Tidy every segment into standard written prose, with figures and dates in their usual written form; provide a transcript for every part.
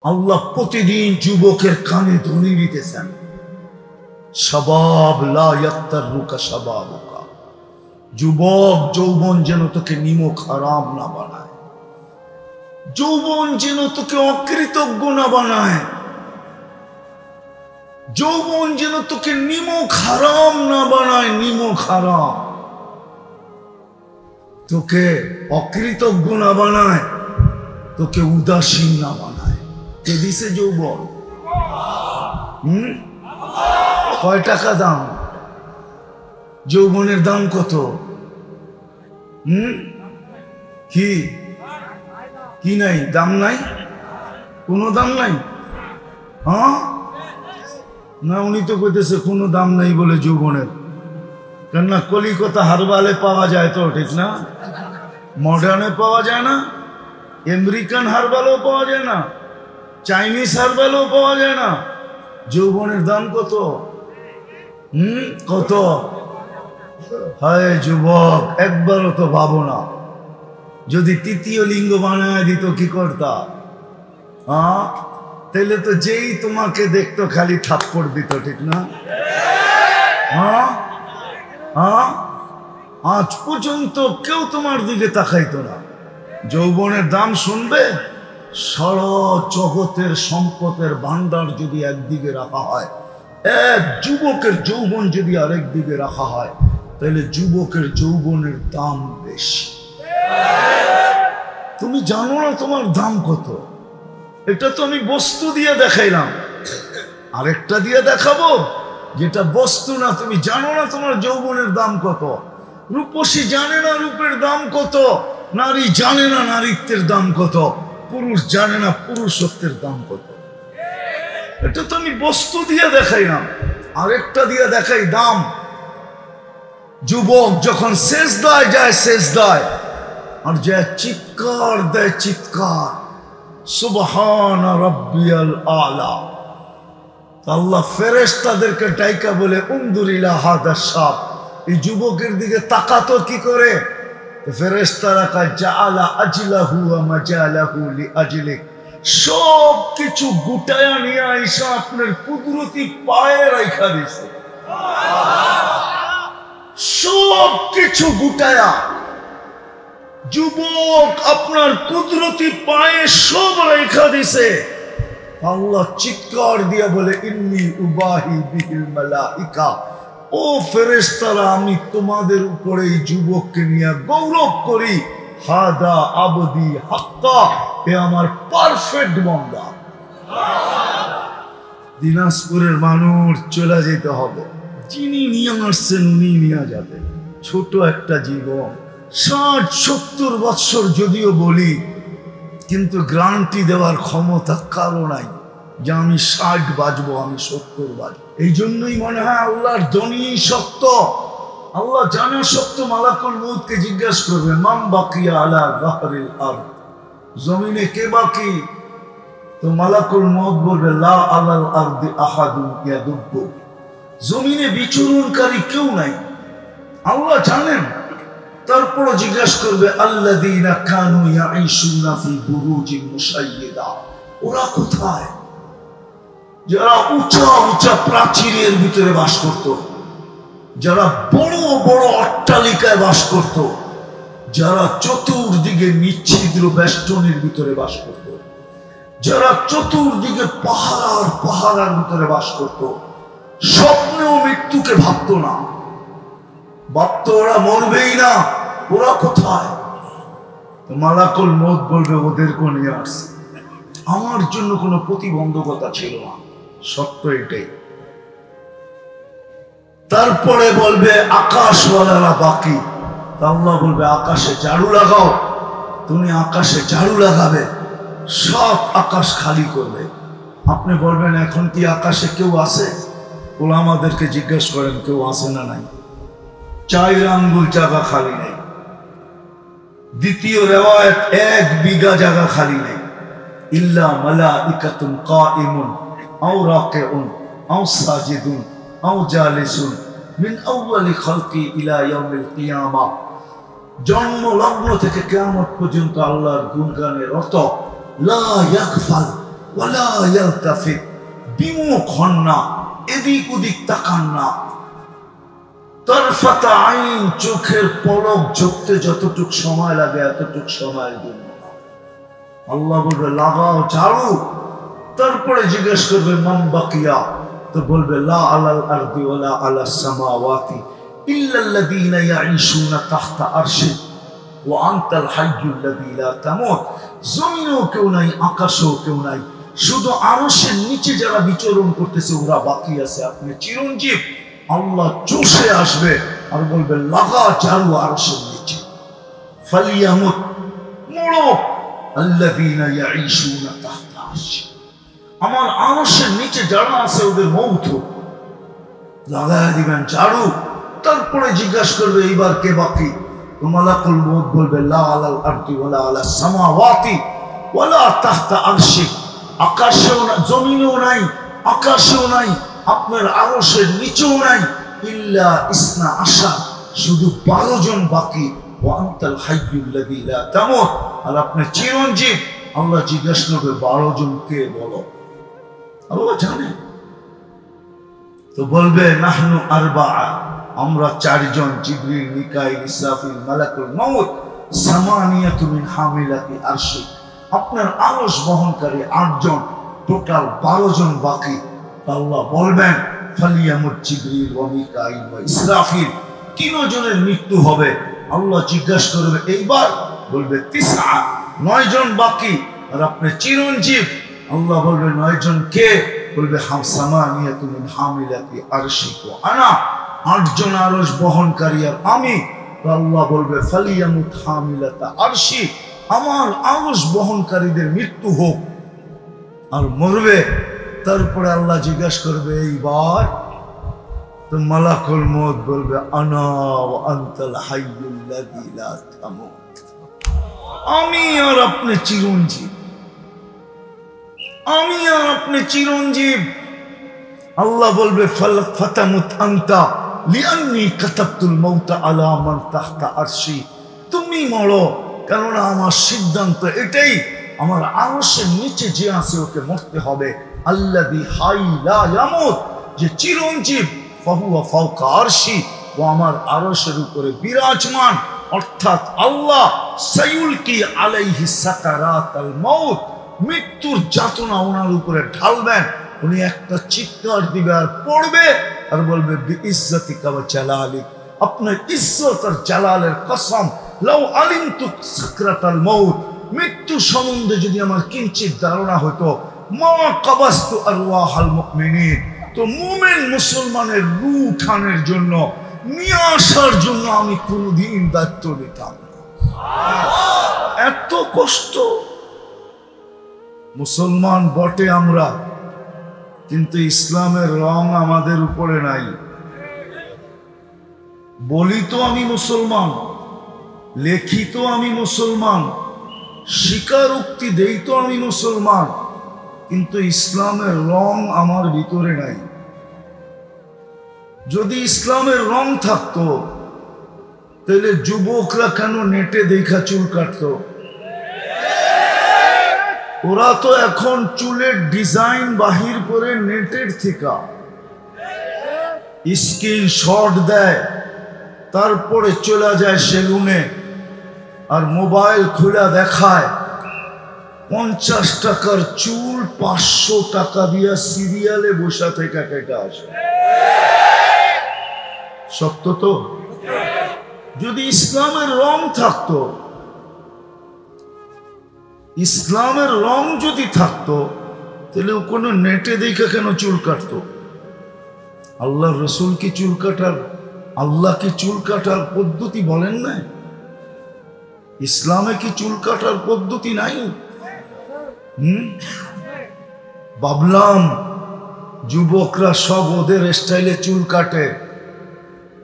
আল্লাহ প্রতিদিন যুবকের কানে ধ্বনি দিতেছেন, শাবাব লা ইয়াত্তারুকা শাবাবুকা, যুবক যৌবন যেন তোকে নিমক হারাম না বানায়, যৌবন যেন তোকে অকৃতজ্ঞ না বানায়, যৌবন যেন তোকে নিমক হারাম না বানায়, নিমক হারাম তোকে অকৃতজ্ঞ না বানায়, তোকে উদাসীন না বানায়। কে দিছে যৌবন? কয় টাকা দাম? যৌবনের দাম কত? কি কি নাই? দাম নাই? কোনো দাম নাই? হ্যাঁ না, উনি তো কইতেছে কোনো দাম নাই বলে যৌবনের। কেননা কলিকাতা হারবালে পাওয়া যায় তো, ঠিক না? মডার্নে পাওয়া যায় না, আমেরিকান হারবালও পাওয়া যায় না, চাইনিজ হারবালও পাওয়া যায় না। যৌবনের দাম কত? কত? হায় যুবক, একবারও তো ভাবো না, যদি তৃতীয় লিঙ্গ বানায় দিত কি করতা? হ্যাঁ, তাহলে তো যেই তোমাকে দেখতো খালি থাপ্পড় দিত, ঠিক না? হ্যাঁ হ্যাঁ, আজ পর্যন্ত কেউ তোমার দিকে তাকাইতো না। যৌবনের দাম শুনবে, সারা জগতের সম্পদের ভান্ডার যদি একদিকে রাখা হয়, এক যুবকের যৌবন যদি আরেক দিকে রাখা হয়, তাহলে যুবকের যৌবনের দাম বেশি। তুমি জানো না তোমার দাম কত? এটা তো আমি বস্তু দিয়ে দেখাইলাম, আরেকটা দিয়ে দেখাবো যেটা বস্তু না। তুমি জানো না তোমার যৌবনের দাম কত। রূপসী জানে না রূপের দাম কত, নারী জানে না নারীত্বের দাম কত, পুরুষ জানে না পুরুষত্বের দাম কত। এটা তো আমি বস্তু দিয়ে দেখাইলাম, আরেকটা দিয়ে দেখাই দাম। যুবক যখন সেজদায় যায়, সেজদায় আর যে চিৎকার দেয়, চিৎকার সুবহান রাব্বিয়াল আলা, আল্লাহ ফেরেশতাদেরকে ডাইকা বলে উনদুর ইলা হাদা শাব, এই যুবকের দিকে তাকাতো কি করে? ফেরেশতারা কয় জাআলা আজলাহু ওয়া মাজালাহু লিআজলিক, সব কিছু গুটায়া নিয়ে আইসা আপনার কুদরতি পায়ে রাখা দিছে। সব কিছু গুটায়া যুবক আপনার কুদরতি পায়ে সব রেখা দিছে। আল্লাহ চিৎকার দিয়া বলে ইন্নী উবাহি বিহিল মালাইকা, ও ফেরেশতারা আমি তোমাদের উপরে এই যুবককে নিয়ে গৌরব করি। হাদা আবদি হাক্কা, এ আমার পারফেক্ট বান্দা। দিনাজপুরের মানুষ চলে যেতে হবে, যিনি নিয়ে আসছেন উনি নিয়ে যাবেন। ছোট একটা জীবন, 60-70 বৎসর যদিও বলি, কিন্তু গ্যারান্টি দেওয়ার ক্ষমতা কারো নাই যে আমি 60 বাঁচবো, আমি 70 বাঁচবো। এই জন্যই মনে হয় আল্লাহর দনী সত্য, আল্লাহ জানা সত্য। মালাকুল মউতকে জিজ্ঞাসা করবে মান বাকিয়া আলা যাহরিল আরদ, জমিনে কে বাকি? তো মালাকুল মউত বলবে লা আলাল আরদি আহাদুন ইয়াদুব্বু, জমিনে বিচরণকারী কেউ নাই। আল্লাহ জানেন। তারপরে জিজ্ঞাসা করবে আল্লাযীনা কানু ইয়াঈশুনা ফি বুরুজিন মুশাইয়্যিদা, ওরা কোথায়? যারা উঁচা উঁচা প্রাচীরের ভিতরে বাস করত, যারা বড় বড় অট্টালিকায় বাস করত, যারা চতুর্দিকে নিচ্ছিদ্র বেষ্টনীর ভিতরে বাস করত, যারা চতুর্দিকে পাহাড় পাহাড়ের ভিতরে বাস করত, স্বপ্নেও মৃত্যুকে ভাবতো না, ভাবতো ওরা মরবেই না। ওরা কোথায়? মালাকুল মউত বলবে ওদেরকে নিয়ে আসছে। আমার জন্য কোনো প্রতিবন্ধকতা ছিল না, সত্য এটাই। তারপরে বলবে আকাশওয়ালারা বাকি। আল্লাহ বলবে আকাশে ঝাড়ু লাগাও। তুমি আকাশে ঝাড়ু লাগাবে, সব আকাশ খালি করবে। আপনি বলবেন এখন কি আকাশে কেউ আছে? ওলামাদেরকে জিজ্ঞেস করেন কেউ আছে না নাই? 4 আঙ্গুল জায়গা খালি নেই। দ্বিতীয় রিওয়ায়াত 1 বিঘা জায়গা খালি নেই। ইল্লা মালাইকাতুন কাইমুন আও রাকিউন আও সাজিদুন আও জালিসুন মিন আউয়ালি খালকি ইলা ইয়াউমিল কিয়ামা, জন্ম লগ্ন থেকে কিয়ামত পর্যন্ত আল্লাহর গুণগানে রত। লা ইয়াগফাল ওয়ালা ইয়ালতাফিত, বিমুখ হন না, এদিক ওদিক তাকান না। তারফাতা আইন, চোখের পলক ঝুঁকতে যতটুক সময় লাগে এতটুক সময়ের জন্য। আল্লাহ বলবে লাগাও ঝাড়ু। তারপরে জিজ্ঞেস করবে মান বাকিয়া, তো বলবে লা আলাল আরদি ওয়ালা আলাস সামাওয়াতি ইল্লাল্লাযীনা ইয়াঈশুনা তাহতা আরশি ওয়া আনতাল হাইয়্যুল্লাযী লা তামুত। জমিনেও কেউ নাই, আকাশেও কেউ নাই, শুধু আরশের নিচে যারা বিচরণ করতেছে ওরা বাকি আছে। আপনি চিরঞ্জীব। আল্লাহ চষে আসবে আর বলবে লাগা ঝাড়ু আরশের নিচে। ফালিয়ামুত, মরো আল্লাযীনা ইয়াঈশুনা তাহতা আরশি, আমার আরশের নিচে যারা আছে ওদের মৌত হোক। লাগায় দিবেন ঝাড়ু। তারপরে জিজ্ঞাসা করবে এইবার কে বাকি? তো মালাকুল মউত বলবে লা আলাল আরদি ওয়ালা আলাস সামাওয়াতি ওয়ালা তাহতা আরশি, আকাশেও না, জমিনেও নাই, আকাশেও নাই, আপনার আরশের নিচেও নাই, ইল্লা ইসনা আশা, শুধু 12 জন বাকি। ওয়া আনতাল হাইয়্যুল্লাযী লা তামুত, আর আপনি চিরঞ্জীব। আল্লাহ জিজ্ঞাসা করবে 12 জন কে বলো? আল্লাহ জানে। তো বলবে নাহনু আরবাআ, আমরা 4 জন, জিবরিল, মিকাইল, ইসরাফিল, মালাকুল মউত, সামানিয়াতু মিন হামিলাতি আরশি, আপনার আরশ বহনকারী 8 জন, টোটাল 12 জন বাকি। আল্লাহ বলবেন ফালিয়ামুত জিবরিল ওয়া মিকাইল ওয়া ইসরাফিল, 3 জনের মৃত্যু হবে। আল্লাহ জিজ্ঞাসা করবে এইবার, বলবে তিসআ, 9 জন বাকি, আর আপনি চিরঞ্জীব। আল্লাহ বলবে 9 জন কে? বলবে সামানিয়াতু মিন হামিলাতি আরশি ওয়া আনা, 8 জন আরশ বহনকারী আর আমি। আল্লাহ বলবে ফালিয়ামুত হামিলাতা আরশি, আমার আরশ বহনকারীদের মৃত্যু হোক। আর মরবে। তারপরে আল্লাহ জিজ্ঞাসা করবে এইবার, তো মালাকুল মউত বলবে আনা ওয়া আনতাল হাইয়্যুল্লাযী লা তামুত, আমি আর আপনি চিরঞ্জীব, আমি আর আপনি চিরঞ্জীব। আল্লাহ বলবে ফাতামুত আনতা লিআন্নী কাতাবতুল মাউতা আলা মান তাহতা আরশি, তুমি মরো, কেননা আমার সিদ্ধান্ত এটাই, আমার আরশের নিচে যে আছে ওকে মরতে হবে। আল্লাযী হাই লা ইয়ামুত, যে চিরঞ্জীব, ফাহুয়া ফাওকা আরশি, ও আমার আরশের উপরে বিরাজমান। অর্থাৎ আল্লাহ সায়ুলকি আলাইহি সাকারাতাল মাউত, মৃত্যুর যাতনা ওনার উপরে ঢালবেন। উনি একটা চিৎকার দিবে আর পড়বে আর বলবে বিইজ্জাতিকা ওয়া জালালিক, আপনার ইজ্জত আর জালালের কসম, লাউ আলিমতু সাকরাতাল মাউত, মৃত্যু সম্বন্ধে যদি আমার কিঞ্চিত ধারণা হতো, মা কাবাস্তু আরওয়াহাল মুমিনিন, তো মুমিন মুসলমানের রূহ উঠানোর জন্য, নিয়ে আসার জন্য আমি কোনদিন দায়িত্ব নিতাম না। এত কষ্ট। মুসলমান বটে আমরা, কিন্তু ইসলামের রং আমাদের উপরে নাই। বলি তো আমি মুসলমান, লেখি তো আমি মুসলমান, স্বীকারোক্তি দেই তো আমি মুসলমান, কিন্তু ইসলামের রং আমার ভিতরে নাই। যদি ইসলামের রং থাকতো তাহলে যুবকরা কেন নেটে দেখা চুল কাটতো? ওরা তো এখন চুলের ডিজাইন বাহির করে নেটের থেকে স্ক্রিনশট দেয়, তারপরে চলে যায় সেলুনে আর মোবাইল খুলে দেখায় 50 টাকার চুল 500 টাকা দিয়া সিরিয়ালে বসা থেকে কেটে আসে। সত্য তো? যদি ইসলামের রং থাকতো, ইসলামের রং যদি থাকতো, তাহলে ও কোনো নেটে দেখে কেন চুল কাটতো? আল্লাহ রসুল কি চুল কাটার, আল্লাহ কি চুল কাটার পদ্ধতি বলেন না? ইসলামে কি চুল কাটার পদ্ধতি নাই? ভাবলাম যুবকরা সব ওদের স্টাইলে চুল কাটে,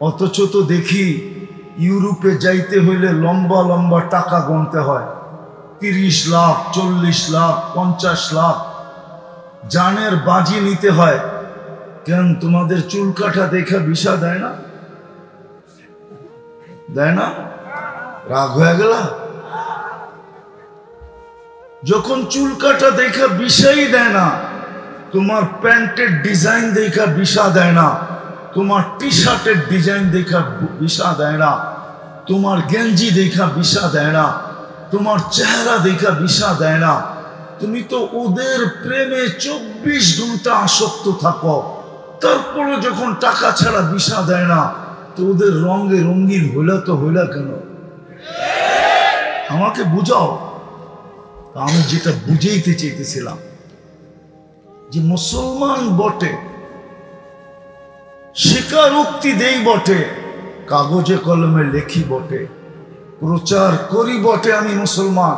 অথচ তো দেখি ইউরোপে যাইতে হইলে লম্বা লম্বা টাকা গুনতে হয়, 30 লাখ, 40 লাখ, 50 লাখ জানের বাজি নিতে হয়। কেন তোমাদের চুল কাটা দেখা ভিসা দেয় না? দেয় না? রাগ হয়ে গেল? যখন চুল কাটা দেখা বিষাই দেয় না, তোমার প্যান্টের ডিজাইন দেখা বিষা দেয় না, তোমার টি শার্টের ডিজাইন দেখা বিষা দেয় না, তোমার গেঞ্জি দেখা বিষা দেয় না, তোমার চেহারা দেখা বিষা দেয় না, তুমি তো ওদের প্রেমে 24 ঘন্টা আসক্ত থাকো, তারপরে যখন টাকা ছাড়া বিষা দেয় না, তো ওদের রঙে রঙিন হইলা তো হইলা কেন? আমাকে বুঝাও। আমি যেটা বুঝাইতে চাইতেছিলাম যে মুসলমান বটে, স্বীকারোক্তি দেই বটে, কাগজে কলমে লেখি বটে, প্রচার করি বটে আমি মুসলমান,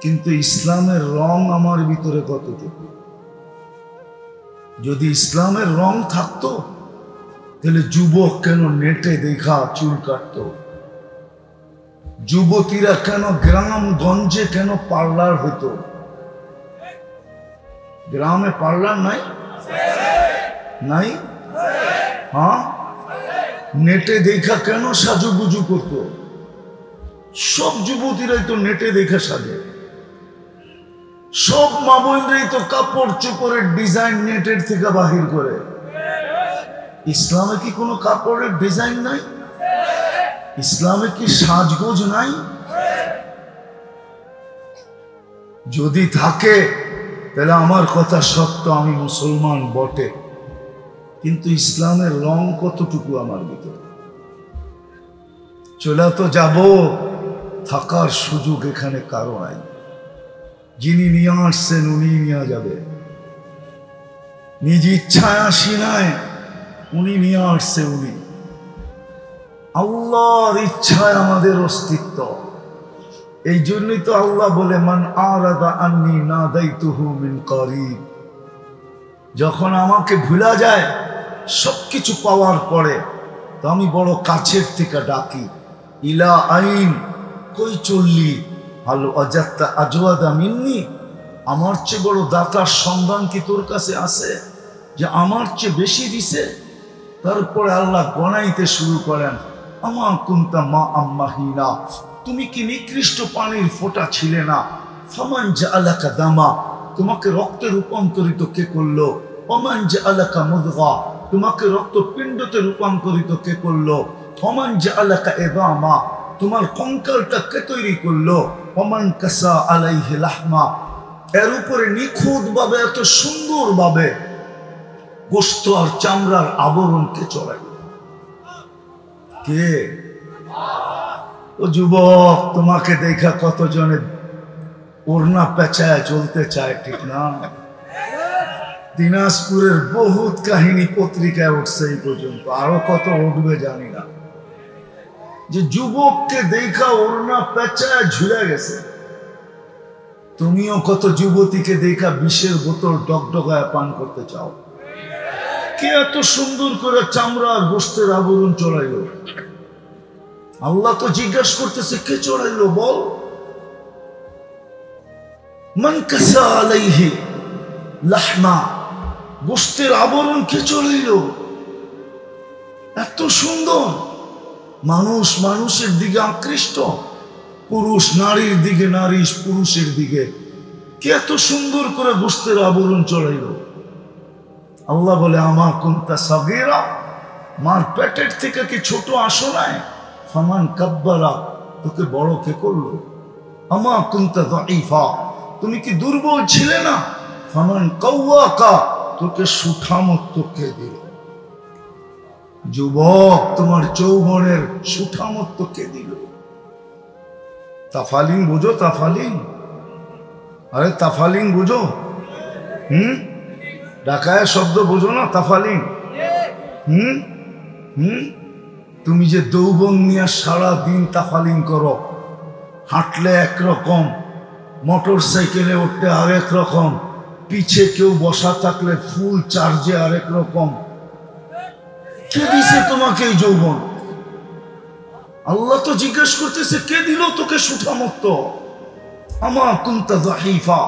কিন্তু ইসলামের রং আমার ভিতরে কতটুকু? যদি ইসলামের রং থাকতো তাহলে যুবক কেন নেটে দেখা চুল কাটত? যুবতীরা কেন গ্রাম গঞ্জে কেন পার্লার হতো? গ্রামে পার্লার নাই? নাই? হ্যাঁ, নেটে দেখা কেন সাজুগুজু করতো? সব যুবতীরাই তো নেটে দেখা সাজে, সব মা বোনরাই তো কাপড় চোপড়ের ডিজাইন নেটের থেকে বাহির করে। ইসলামে কি কোনো কাপড়ের ডিজাইন নাই? ইসলামে কি সাজগোজ নাই? যদি থাকে তাহলে আমার কথা সত্য, আমি মুসলমান বটে, কিন্তু ইসলামের রং কতটুকু আমার ভিতরে? চলে তো যাব, থাকার সুযোগ এখানে কারো নাই। যিনি নিয়ে আসছেন উনি নিয়ে যাবে, নিজ ইচ্ছায় আসি নাই, উনি নিয়ে আসছে, উনি আল্লাহর ইচ্ছায় আমাদের অস্তিত্ব। এই জন্যই তো আল্লাহ বলে, মান আরাদা আন্নি নাদাইতুহু মিন করিব। যখন আমাকে ভুলা যায় সবকিছু পাওয়ার পরে, তো আমি বড় কাছের থেকে ডাকি, ইলা আইন, কই চললি? আল আজাত্তা আজওয়াদা মিন্নি, আমার চেয়ে বড় দাতার সন্ধান কি তোর কাছে আছে যে আমার চেয়ে বেশি দিছে? তারপরে আল্লাহ গণাইতে শুরু করেন, আমা কুনতা মা আম্মাহিনা, তুমি কি নিকৃষ্ট পানির ফোঁটা ছিলে না? ফামান জাআলাকা দামা, তোমাকে রক্তে রূপান্তরিত কে করলো? ওমান জাআলাকা মুদগা, তোমাকে রক্তপিণ্ডতে রূপান্তরিত কে করলো? ওমান জাআলাকা ইযামা, তোমার কঙ্কালটা কে তৈরি করলো? ওমান কাসা আলাইহি লাহমা, এর উপরে নিখুঁত ভাবে, এত সুন্দর ভাবে গোশত আর চামড়ার আবরণ কে চড়াই? কে? ও যুবক, তোমাকে দেখা কতজনে ওড়না পেঁচায় চলতে চায়, ঠিক না? দিনাজপুরের বহুত কাহিনী পত্রিকায় উঠছে এই পর্যন্ত, আরো কত উঠবে জানি না, যে যুবককে দেখা ওড়না পেঁচায় ঝুলে গেছে। তুমিও কত যুবতীকে দেখা বিষের বোতল ডগডগায় পান করতে চাও। কে এত সুন্দর করে চামড়া আর গোশতের আবরণ চড়াইল? আল্লাহ তো জিজ্ঞাসা করতেছে, কে চড়াইলো বল? মান কাসা আলাইহি লাহমা, গোশতের আবরণ কে চড়াইলো? এত সুন্দর। মানুষ মানুষের দিকে আকৃষ্ট, পুরুষ নারীর দিকে, নারী পুরুষের দিকে। কে এত সুন্দর করে গোশতের আবরণ চড়াইল? আল্লাহ বলে, আমা কুনতা সাগীরা, মার পেটের থেকে কি ছোট আসো নাই? ফামান কাব্বারা, তোকে বড় কে করলো? আমা কুনতা দাঈফা, তুমি কি দুর্বল ছিলে না? ফামান কাওয়াকা, তোকে সুঠামত্ব কে দিল? যুবক, তোমার যৌবনের সুঠামত্ব কে দিল? তাফালিং বুঝো? তাফালিং, আরে তাফালিং বুঝো? ঢাকায় শব্দ বুঝো না? তাফালিং। তুমি যে যৌবন নিয়ে সারা দিন তাফালিং করো, হাঁটলে একরকম, মোটর সাইকেলে উঠলে আরেক রকম, পিছে কেউ বসা থাকলে ফুল চার্জে আরেক রকম। কে দিছে তোমাকে এই যৌবন? আল্লাহ তো জিজ্ঞেস করতেছে, কে দিল তোকে সুঠামত্ব? আমা কুনতা যাহিফা,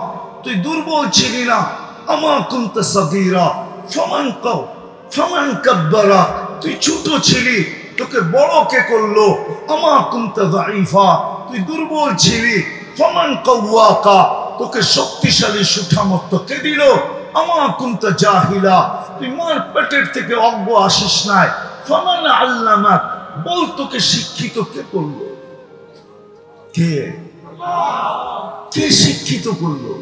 তুই দুর্বল ছিলি না? আমা কুনতা সাগীরা, ফামান কাব্বারা, তুই ছোট ছিলি, তোকে বড় কে করলো? আমা কুনতা যাহিফা, তুই দুর্বল ছিলি, ফামান কাওয়াকা, তোকে শক্তিশালী সুঠামত্ব কে দিল? আমা কুনতা জাহিলা, তুই মার পেটের থেকে অজ্ঞ আসিস নাই। ফামান আল্লামাক, বল তোকে শিক্ষিত কে করলো? কে কে শিক্ষিত করলো?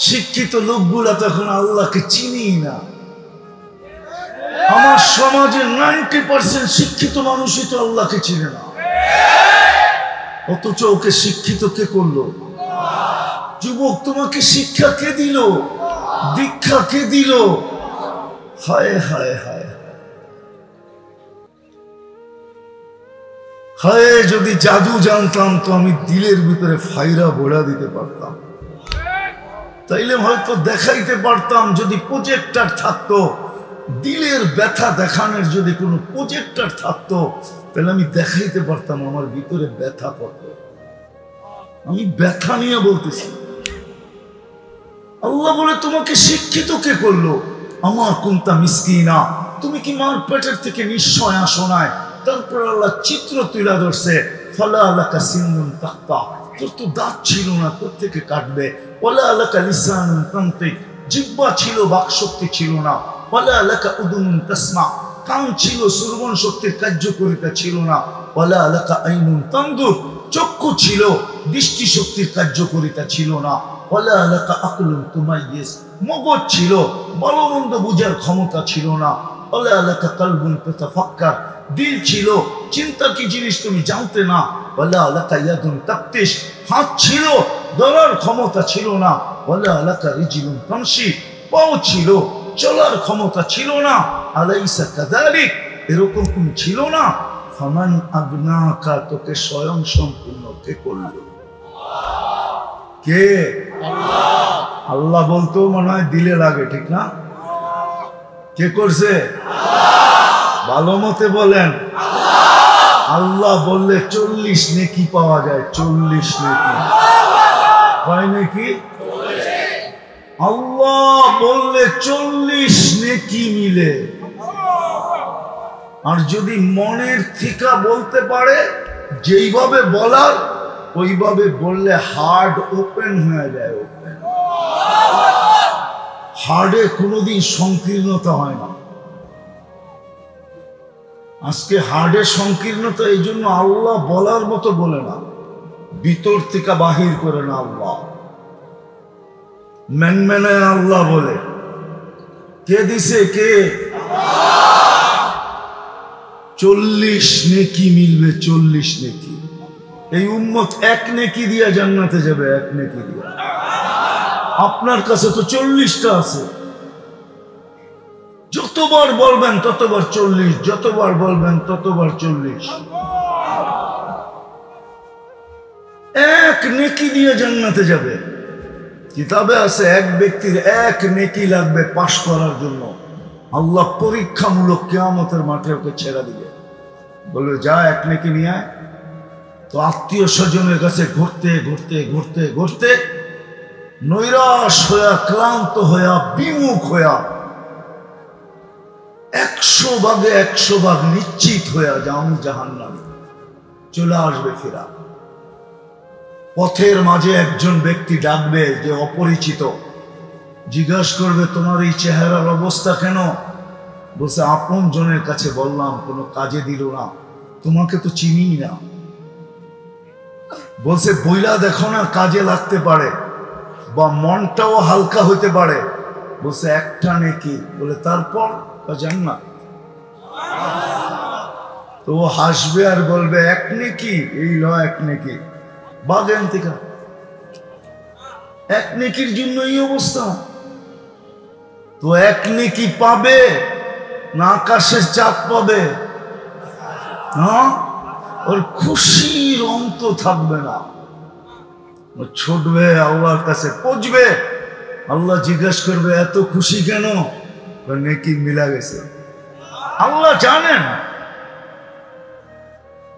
শিক্ষিত লোকগুলা তখন আল্লাহকে চিনি না। আমার সমাজের 90% শিক্ষিত মানুষই তো আল্লাহকে চিনে না, অথচ ওকে শিক্ষিত কে করলো? যুবক, তোমাকে শিক্ষা কে দিল? দীক্ষা কে দিল? হায় হায় হায় হায়, যদি জাদু জানতাম তো আমি দিলের ভিতরে ফাইরা বোড়া দিতে পারতাম, তাইলে হয়তো দেখাইতে পারতাম। যদি প্রজেক্টর থাকতো, দিলের ব্যথা দেখানোর যদি কোনো প্রজেক্টর থাকতো, তাহলে আমি দেখাইতে পারতাম আমার ভিতরে ব্যথা কত। আমি ব্যথা নিয়ে বলতেছি। আল্লাহ বলে তোমাকে শিক্ষিত কে করলো? আমার কুনতা মিসকিনা, তুমি কি মার পেটের থেকে নিশ্চয় আসো নাই? তারপর আল্লাহ চিত্র তুলে ধরছে, ফালা আলাকা সিন্নুন তাক্তা, তোর তো দাঁত ছিল না, তোর থেকে কাটবে। ওয়ালা আলাকা লিসানুন তানতিক, জিহ্বা ছিল, বাকশক্তি ছিল না। ওয়ালা আলাকা উদুনুন তাসমা, কান ছিল, শ্রবণ শক্তির কার্যকারিতা ছিল না। ওয়ালা আলাকা আইনুন তানদুর, চক্ষু ছিল, দৃষ্টি শক্তির কার্যকারিতা ছিল না। ওয়ালা আলাকা আকলুন তুমাইয়িজ, মগজ ছিল, ভালো মন্দ বুঝার ক্ষমতা ছিল না। ওয়ালা আলাকা কলবুন তাতাফাক্কার, দিল ছিল, চিন্তা কি জিনিস তুমি জানতে না। ওয়ালা আলাকা ইয়াদুন তাফতিশ, হাত ছিল, ধরার ক্ষমতা ছিল না। ওয়ালা আলাকা রিজলুন তামশি, পাও ছিল, চলার ক্ষমতা ছিল না। আলাইসা কাযালিক, এরকম তুমি ছিল না। ফামান আগনাকা, তোকে স্বয়ং সম্পূর্ণ কে করলো? কে? আল্লাহ বলতো মনে হয় দিলে লাগে, ঠিক না? কে করছে? ভালো মতে বলেন। আল্লাহ বললে 40 নেকি পাওয়া যায়। 40 নেকি হয় নাকি? আল্লাহ বললে 40 নেকি মিলে। আর যদি মনের থেকে বলতে পারে, যেইভাবে বলার ওইভাবে বললে হার্ড ওপেন হয়ে যায়। ওপেন হার্ডে কোনোদিন সংকীর্ণতা হয় না। আজকে হার্ডের সংকীর্ণতা এই জন্য আল্লাহ বলার মতো বলে না, ভিতর থেকে বাহির করে না। আল্লাহ মেনমেনে আল্লাহ বলে। কে দিছে? কে? 40 নেকি মিলবে। 40 নেকি। এই উম্মত 1 নেকি দিয়া জান্নাতে যাবে। 1 নেকি দিয়া। আপনার কাছে তো 40টা আছে। যতবার বলবেন ততবার 40, যতবার বলবেন ততবার 40। 1 নেকি দিয়ে জান্নাতে যাবে। কিতাবে আছে এক ব্যক্তির 1 নেকি লাগবে পাশ করার জন্য। আল্লাহ পরীক্ষামূলক কিয়ামতের মাঠে ওকে ছেড়ে দিবে, বলবে যা 1 নেকি নিয়ে আয়। তো আত্মীয় স্বজনের কাছে ঘুরতে ঘুরতে ঘুরতে ঘুরতে নৈরাশ হইয়া, ক্লান্ত হইয়া, বিমুখ হইয়া 100 ভাগে 100 ভাগ নিশ্চিত হইয়া যে আমি জাহান্নামী, চলে আসবে ফিরা। পথের মাঝে একজন ব্যক্তি ডাকবে, যে অপরিচিত, জিজ্ঞাসা করবে তোমার এই চেহারার অবস্থা কেন? বলছে আপন জনের কাছে বললাম, কোনো কাজে দিল না, তোমাকে তো চিনি না। বলছে বইলা দেখো না, কাজে লাগতে পারে, বা মনটাও হালকা হইতে পারে। বলছে 1টা নেকি। বলে তারপর? জান্নাত। তো ও হাসবে আর বলবে 1 নেকি, এই ল 1 নেকি, বাগেন থেকে 1 নেকির জন্য এই অবস্থা। তো 1 নেকি পাবে না আকাশের চাঁদ পাবে? হ্যাঁ, ওর খুশির অন্ত থাকবে না। ও ছুটবে আল্লাহর কাছে, পৌঁছবে। আল্লাহ জিজ্ঞেস করবে এত খুশি কেন? নেকি মিলা গেছে। আল্লাহ জানেন,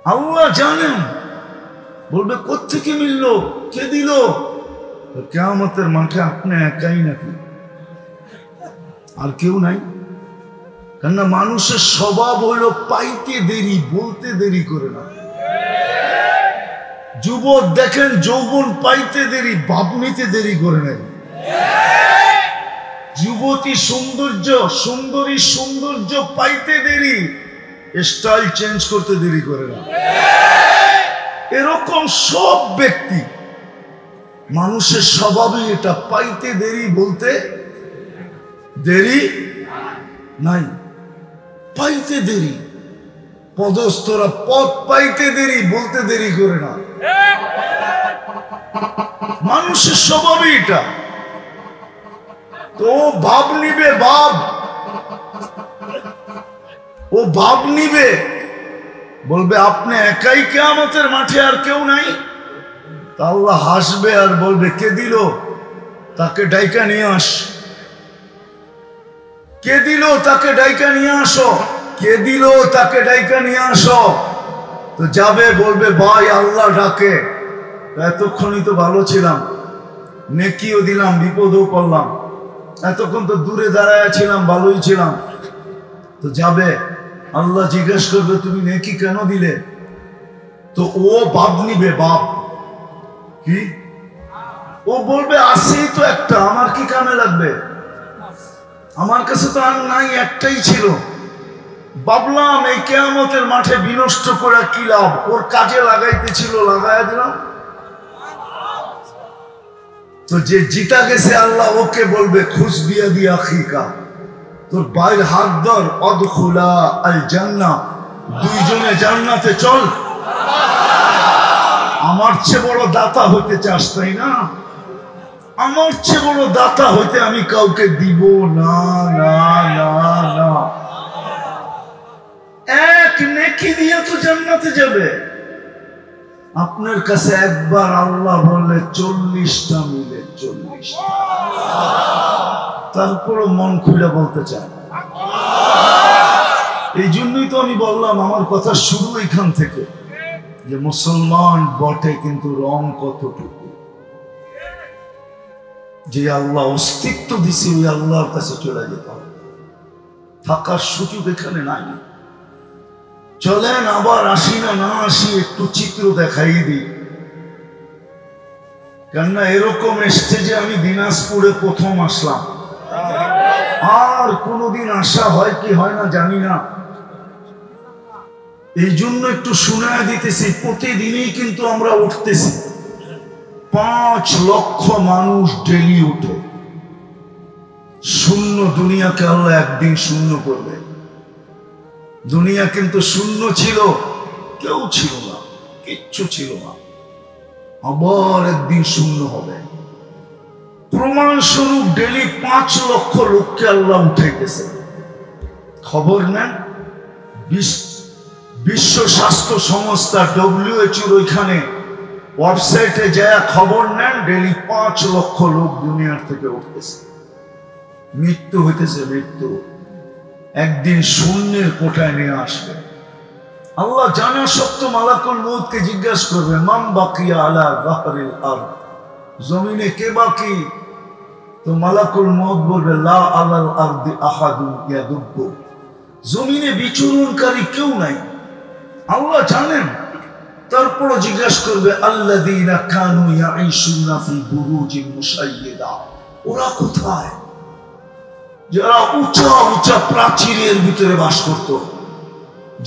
আল্লাহ জানেন। বলবে কোত্থেকে মিললো, কে দিল? কিয়ামতের মাঠে আপনি একাই নাকি, আর কেউ নাই? কেননা মানুষের স্বভাব হলো পাইতে দেরি, বলতে দেরি করে না। যুবক দেখেন যৌবন পাইতে দেরি, বাপ নিতে দেরি করে নাই। যুবতী সুন্দরী সৌন্দর্য পাইতে দেরি, স্টাইল চেঞ্জ করতে দেরি করে না। এরকম সব ব্যক্তি, মানুষের স্বভাবই এটা, পাইতে দেরি বলতে দেরি নাই, পাইতে দেরি। পদস্থরা পদ পাইতে দেরি বলতে দেরি করে না। মানুষের স্বভাবই এটা। তো ভাব নিবে, ও ভাব নিবে, বলবে আপনি একাই কিয়ামতের মাঠে, আর কেউ নাই। তা আল্লাহ হাসবে আর বলবে কে দিল, তাকে ডাইকা নিয়ে আস। কে দিল, তাকে ডাইকা নিয়ে আসো। কে দিল, তাকে ডাইকা নিয়ে আসো। তো যাবে, বলবে ভাই আল্লাহ ডাকে, এতক্ষণই তো ভালো ছিলাম, নেকিও দিলাম, বিপদও করলাম, এতক্ষণ তো দূরে দাঁড়ায় ছিলাম, ভালোই ছিলাম। তো যাবে, আল্লাহ জিজ্ঞেস করবে তুমি নেকি কেন দিলে? তো ও বাপ নিবে, বাপ কি, ও বলবে আসেই তো একটা, আমার কি কামে লাগবে, আমার কাছে তো আর নাই, একটাই ছিল, ভাবলাম এই কিয়ামতের মাঠে বিনষ্ট করে কি লাভ, ওর কাজে লাগাইতে ছিল, লাগাইয়া দিলাম। তো যে জিতা গেছে, আল্লাহ ওকে বলবে খুশ বিয়া দিয়া আখিকা, তোর বাইর হাত ধর, অদখুলা আল জান্নাহ, দুইজনে জান্নাতে চল। আমার চেয়ে বড় দাতা হইতে চাস, তাই না? আমার চেয়ে বড় দাতা হইতে আমি কাউকে দিব না, না না না। এক নেকি দিয়ে তো জান্নাতে যাবে। আপনার কাছে একবার আল্লাহ বললে 40টা মিলে, 40টা, তারপরও মন খুলে বলতে চায়। এই জন্যই তো আমি বললাম, আমার কথা শুরু এখান থেকে, যে মুসলমান বটে কিন্তু রং কতটুকু। যে আল্লাহ অস্তিত্ব দিছে, ওই আল্লাহর কাছে চলে যেতে হবে, থাকার সুযোগ এখানে নাই। চলেন আবার আসি না আসি, একটু চিত্র দেখাই দিই। কেননা এরকম স্টেজে আমি দিনাজপুরে প্রথম আসলাম, আর কোনোদিন আসা হয় কি হয় না জানি না। এই জন্য একটু শোনায় দিতেছি, প্রতিদিনই কিন্তু আমরা উঠতেছি, 5 লক্ষ মানুষ ডেলি উঠে। শূন্য দুনিয়াকে আল্লাহ একদিন শূন্য করবে। দুনিয়া কিন্তু শূন্য ছিল, কেউ ছিল না, কিচ্ছু ছিল না, আবার একদিন শূন্য হবে। প্রমাণস্বরূপ ডেলি 5 লক্ষ লোককে আল্লাহ উঠাইতেছে। খবর নেন, বিশ্ব স্বাস্থ্য সংস্থা WHO ওইখানে ওয়েবসাইটে যায় খবর নেন, ডেলি 5 লক্ষ লোক দুনিয়ার থেকে উঠতেছে, মৃত্যু হইতেছে, মৃত্যু। একদিন শূন্যের কোঠায় নিয়ে আসবে। আল্লাহ জানা সত্ত্বেও মালাকুল মউতকে জিজ্ঞাসা করবে, মান বাকিয়া আলা যাহরিল আরদ, জমিনে কে বাকি? তো মালাকুল মউত বলবে, লা আলাল আরদি আহাদুন ইয়াদুব্বু, জমিনে বিচরণকারী কেউ নাই। আল্লাহ জানেন। তারপরও জিজ্ঞাসা করবে, আল্লাযীনা কানু ইয়াঈশুনা ফি বুরুজিন মুশাইয়্যিদা, ওরা কোথায়? যারা উঁচা উঁচা প্রাচীরের ভিতরে বাস করত,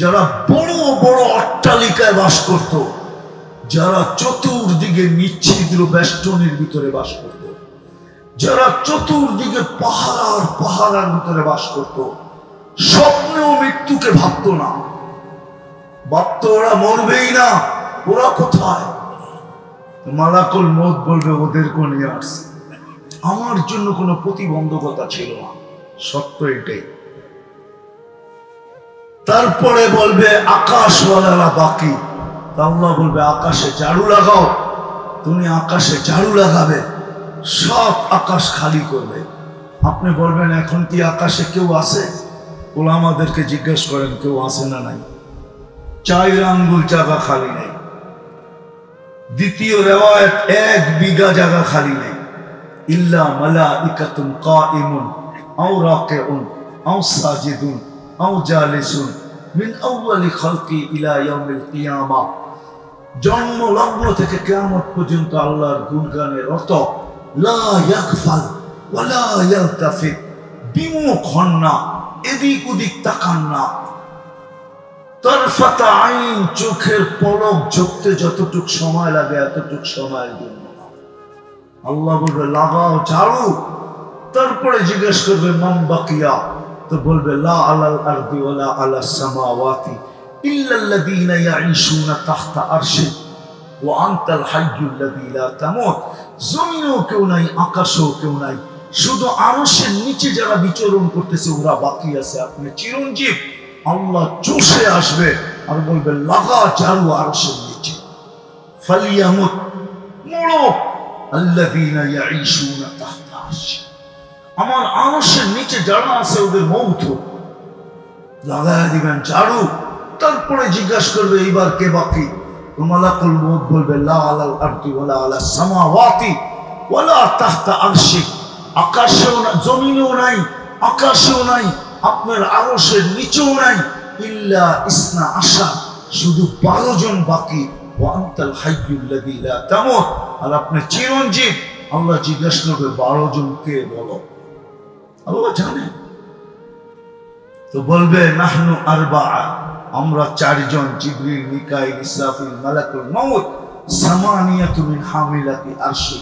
যারা বড় বড় অট্টালিকায় বাস করত, যারা চতুর্দিকে নিচ্ছিদ্র বেষ্টনীর ভিতরে বাস করত, যারা চতুর্দিকে পাহাড়ের ভিতরে বাস করত, স্বপ্নেও মৃত্যুকে ভাবত না, ভাবত ওরা মরবেই না, ওরা কোথায়? মালাকুল মউত বলবে, ওদেরকে নিয়ে আসছে, আমার জন্য কোনো প্রতিবন্ধকতা ছিল না, সত্য এটাই। তারপরে বলবে আকাশওয়ালারা বাকি। আল্লাহ বলবে, আকাশে ঝাড়ু লাগাও। তুমি আকাশে ঝাড়ু লাগাবে, সব আকাশ খালি করবে। আপনি বলবেন, এখন কি আকাশে কেউ আছে? ওলামাদেরকে জিজ্ঞেস করেন, কেউ আছে না নাই? 4 আঙ্গুল জায়গা খালি নেই। দ্বিতীয় রিওয়ায়াত, 1 বিঘা জায়গা খালি নেই। ইল্লা মালাইকাতুন কাইমুন আও রাকিউন আও সাজিদুন আও জালিসুন মিন আউয়ালি খালকি ইলা ইয়াউমিল কিয়ামা। জন্ম লগ্ন থেকে কিয়ামত পর্যন্ত আল্লাহর গুণগানের রত, লা ইয়াগফাল ওয়ালা ইয়ালতাফিত, বিমুখ হন না, এদিক ওদিক তাকান না। তরফাতা আইন, চোখের পলক ঝুঁকতে যতটুক সময় লাগে এতটুক সময়ের জন্য আল্লাহ বলবে লাগাও ঝাড়ু। তারপরে জিজ্ঞেস করবে মান বাকিয়া, তো বলবে লা আলাল আরদি ওয়ালা আলাস সামাওয়াতি ইল্লাল্লাযীনা ইয়াঈশুনা তাহতা আরশি ওয়া আনতাল হাইয়্যুল্লাযী লা তামুত। জমিনেও কেউ নাই, আকাশেও কেউ নাই, শুধু আরশের নিচে যারা বিচরণ করতেছে ওরা বাকি আছে। আপনি চিরঞ্জীব। আল্লাহ চষে আসবে আর বলবে লাগা ঝাড়ু আরশের নিচে। ফালিয়ামুত, মরো আল্লাযীনা ইয়াঈশুনা তাহতা আরশি, আমার আরশের নিচে যারা আছে ওদের মৌত হোক। লাগায় দিবেন ঝাড়ু। তারপরে জিজ্ঞাসা করবে এইবার কে বাকি? মালাকুল মউত বলবে লা আলাল আরদি ওয়ালা আলাস সামাওয়াতি ওয়ালা তাহতা আরশি, আকাশেও না, জমিনেও নাই, আকাশেও নাই, আপনার আরশের নিচেও নাই, ইল্লা ইসনা আশা, শুধু 12 জন বাকি। ওয়া আনতাল হাইয়্যুল্লাযী লা তামুত, আর আপনি চিরঞ্জীব। আল্লাহ জিজ্ঞাসা করবে 12 জন কে বলো? আল্লাহ জানে। তো বলবে নাহনু আরবাআ, আমরা 4 জন, জিবরিল, মিকাইল, ইসরাফিল, মালাকুল মউত, সামানিয়াতু মিন হামিলাতি আরশি,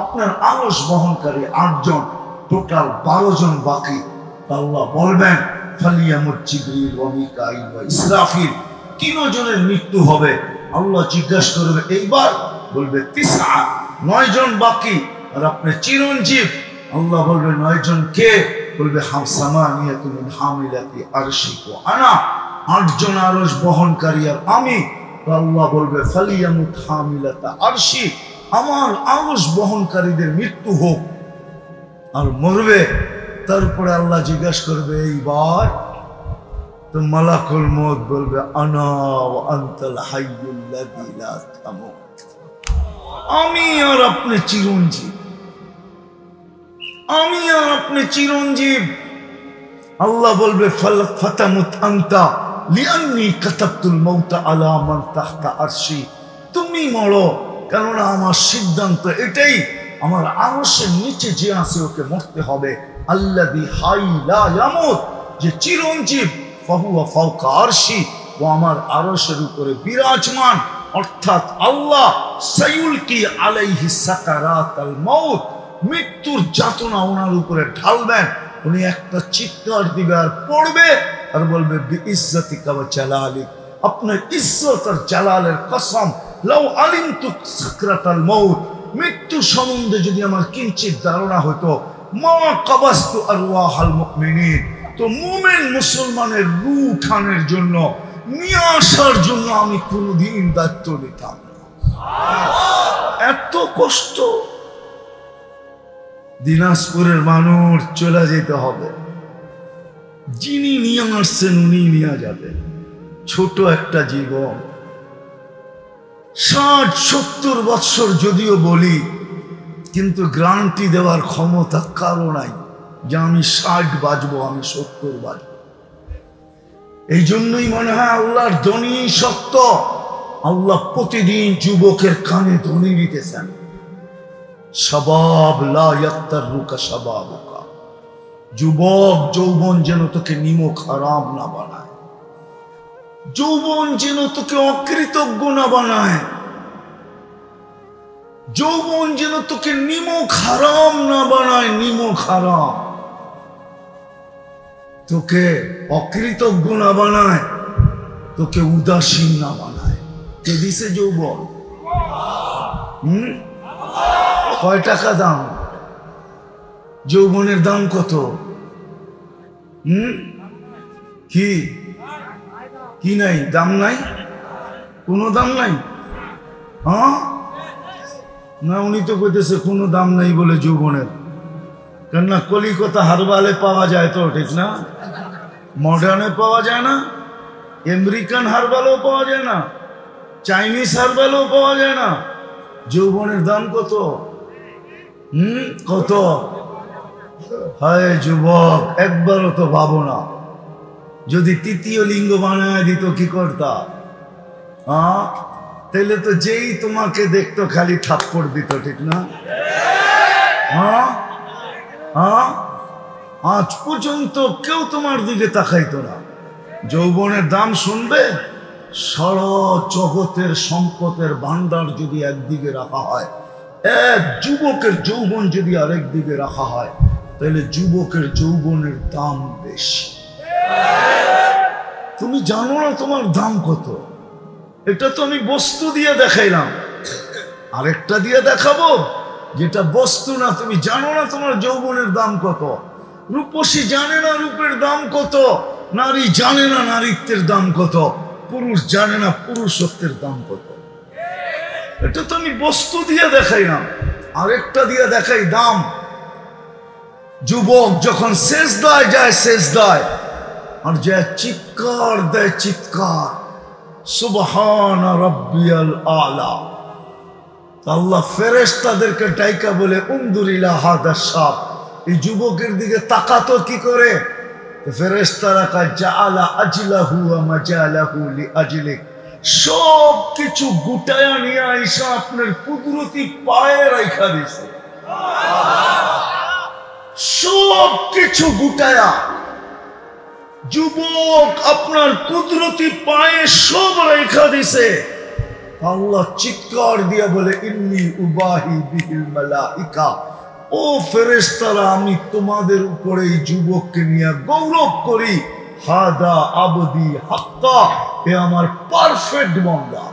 আপনার আরশ বহনকারী 8 জন, টোটাল 12 জন বাকি। আল্লাহ বলবেন ফালিয়ামুত জিবরিল ওয়া মিকাইল ওয়া ইসরাফিল, 3 জনের মৃত্যু হবে। আল্লাহ জিজ্ঞাসা করবে এইবার, বলবে 9 জন বাকি, আর আপনি চিরঞ্জীব। আল্লাহ বলবে 9 জন কে? বলবে সামানিয়াতু মিন হামিলাতি আরশি ওয়া আনা, 8 জন আরশ বহনকারী আর আমি। আল্লাহ বলবে ফালিয়ামুত হামিলাতা আরশি, আমার আরশ বহনকারীদের মৃত্যু হোক। আর মরবে। তারপরে আল্লাহ জিজ্ঞাসা করবে এইবার, তো মালাকুল মউত বলবে আনা ওয়া আনতাল হাইয়্যুল্লাযী লা তামুত, আমি আর আপনি চিরঞ্জীব, আমি আর আপনি চিরঞ্জীব। আল্লাহ বলবে ফাতামুত আনতা লিআন্নী কাতাবতুল মাউতা আলা মান তাহতা আরশি, তুমি মরো, কেননা আমার সিদ্ধান্ত এটাই, আমার আরশের নিচে যে আছে ওকে মরতে হবে। আল্লাযী হাই লা ইয়ামুত, যে চিরঞ্জীব, ফাহুয়া ফাওকা আরশি, ও আমার আরশের উপরে বিরাজমান। অর্থাৎ আল্লাহ সাইউলকি আলাইহি সাকারাতাল মাউত, মৃত্যুর যাতনা ওনার উপরে ঢালবেন। উনি একটা চিৎকার দিবে আর পড়বে আর বলবে বিইজ্জতিকা ওয়া জালালিক, আপনার ইজ্জত আর জালালের কসম, লাউ আলিমতু সাকরাতাল মাউত, মৃত্যু সম্বন্ধে যদি আমার কিঞ্চিত ধারণা হতো, মা কাবাস্তু আরওয়াহাল মুমিনিন, তো মুমিন মুসলমানের রূহ উঠানোর জন্য, নিয়ে আসার জন্য আমি কোনোদিন দায়িত্ব নিতাম না। এত কষ্ট। দিনাজপুরের মানুষ চলে যেতে হবে, যিনি নিয়ে আসছেন উনি নিয়ে যাবেন। ছোট একটা জীবন, 60-70 বৎসর যদিও বলি, কিন্তু গ্যারান্টি দেওয়ার ক্ষমতা কারো নাই যে আমি 60 বাঁচবো, আমি 70 বাঁচবো। এই জন্যই মনে হয় আল্লাহর ধ্বনি সত্য। আল্লাহ প্রতিদিন যুবকের কানে ধ্বনি দিতেছেন, শাবাব লা ইয়াত্তারুকা শাবাবুকা, যুবক যৌবন যেন তোকে নিমক হারাম না বানায়, যৌবন যেন তোকে অকৃতজ্ঞ না বানায়, যৌবন যেন তোকে নিমক হারাম না বানায়, নিমক হারাম, তোকে অকৃতজ্ঞ না বানায়, তোকে উদাসীন না বানায়। কে দিছে যৌবন? কয় টাকা দাম? যৌবনের দাম কত? কি কি নাই? দাম নাই? কোনো দাম নাই? হ্যাঁ না, উনি তো কইতেছে কোনো দাম নাই বলে যৌবনের। কেননা কলিকাতা হারবালে পাওয়া যায় তো, ঠিক না? মডার্নে পাওয়া যায় না, আমেরিকান হারবালও পাওয়া যায় না, চাইনিজ হারবালও পাওয়া যায় না। যৌবনের দাম কত? কত? হায় যুবক, একবারও তো ভাবো না, যদি তৃতীয় লিঙ্গ বানায় দিত কি করতা? তাইলে তো যেই তোমাকে দেখতো খালি থাপ্পড় দিত, ঠিক না? হ্যাঁ হ্যাঁ, আজ পর্যন্ত কেউ তোমার দিকে তাকাইতো না। যৌবনের দাম শুনবে, সারা জগতের সম্পদের ভান্ডার যদি একদিকে রাখা হয়, এক যুবকের যৌবন যদি আরেক দিকে রাখা হয়, তাহলে যুবকের যৌবনের দাম বেশি। তুমি জানো না তোমার দাম কত? এটা তো আমি বস্তু দিয়ে দেখাইলাম, আরেকটা দিয়ে দেখাবো যেটা বস্তু না। তুমি জানো না তোমার যৌবনের দাম কত। রূপসী জানে না রূপের দাম কত, নারী জানে না নারীত্বের দাম কত, পুরুষ জানে না পুরুষত্বের দাম কত। এটা তো আমি বস্তু দিয়ে দেখাইলাম, আরেকটা দিয়ে দেখাই দাম। যুবক যখন সেজদায় যায়, সেজদায় আর যে চিৎকার দেয়, চিৎকার, সুবহান রাব্বিয়াল আলা, আল্লাহ ফেরেশতাদেরকে ডাইকা বলে, উনদুর ইলা হাদা শাব, এই যুবকের দিকে তাকাতো কি করে? ফেরেশতারা কা জাআলা আজলাহু ওয়া মাজালাহু লিআজলিক, সব কিছু গুটায়া নিয়ে আইসা আপনার কুদরতি পায়ে রাখা দিছে। সব কিছু গুটায়া যুবক আপনার কুদরতি পায়ে সব রেখা দিছে। আল্লাহ চিৎকার দিয়া বলে, ইন্নী উবাহি বিহিল মালাইকা, ও ফেরেশতারা, আমি তোমাদের উপরে এই যুবককে নিয়ে গৌরব করি। হাদা আবদি হাক্কা, এ আমার পারফেক্ট বান্দা।